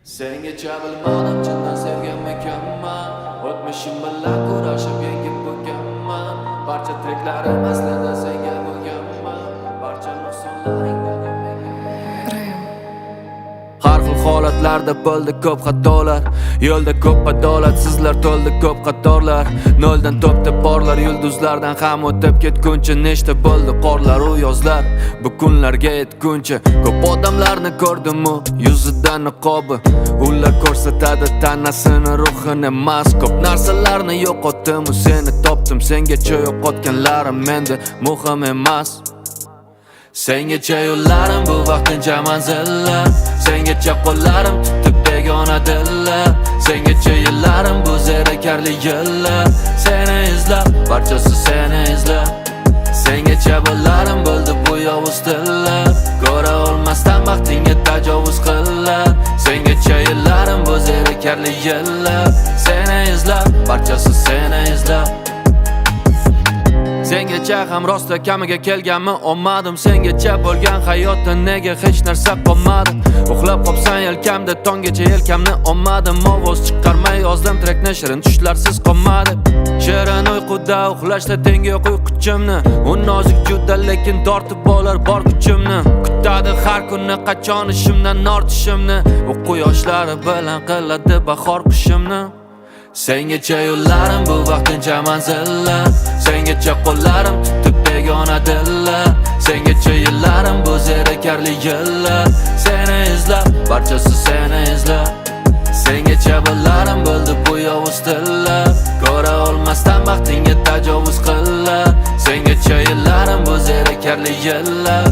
Sengacha bilmadim chindan sevganmikanman. O'tmishim bilan kurashib yengib bo'lganman. Barcha treklarim aslida senga bo'lganman. Barcha nuqsonlaringdan har xil holatlarda bo'ldi ko'p xatolar. Yo'lda ko'p adolatsizlar to'ldi ko'p qatorlar. Noldan to'pda borlar yulduzlardan ham o'tib ketguncha nechta bo'ldi qorlar u yozlar. Bu kunlarga yetguncha ko'p odamlarni ko'rdim-u yuzidan niqobi. Ular ko'rsatadi tanasini ruhini emas. Ko'p narsalarni yo'qotdim, seni topdim. Sengacha yo'qotganlarim endi muhim emas. Sengacha yo'llarim bu vaqtincha manzillar. Sengacha qo'llarim tutib begona dillar. Sengacha yillarim bu zerikarli yillar. Seni izlab, barchasi seni izlab. Sengacha bo'larim bo'ldi bu yovuz tillar. Ko'ra olmasdan baxtingga tajovuz qillar. Sengacha yillarim bu zerikarli yillar. Seni izlab, barchasi seni izlab. Sengacha ham rosta kamiga kelganmi olmadim. Sengacha bo'lgan hayotda nega hech narsa qolmadi. Uxlab qopsan yelkamda tonggacha yelkamni olmadim. Ovoz chiqarmay yozdim trekni shirin tushlarsiz qolmadi. Shirin uyquda uxlashda tengi yo'q uyquchimni. U nozik juda lekin tortib olar bor kuchimni. Kutadi har kuni qachon ishimdan ortishimni. U quyoshlari bilan qiladi bahor qushimni. Sengacha yo'llarim bu vaqtincha manzillar. Sengacha qo'llarim tutib begona dillar. Sengacha yillarim bu zerikarli yillar. Seni izlab, barchasi seni izlab. Sengacha bo'larim bo'ldi bu yovuz tillar. Ko'ra olmasdan baxtingga tajovuz qillar. Sengacha yillarim bu zerikarli yillar.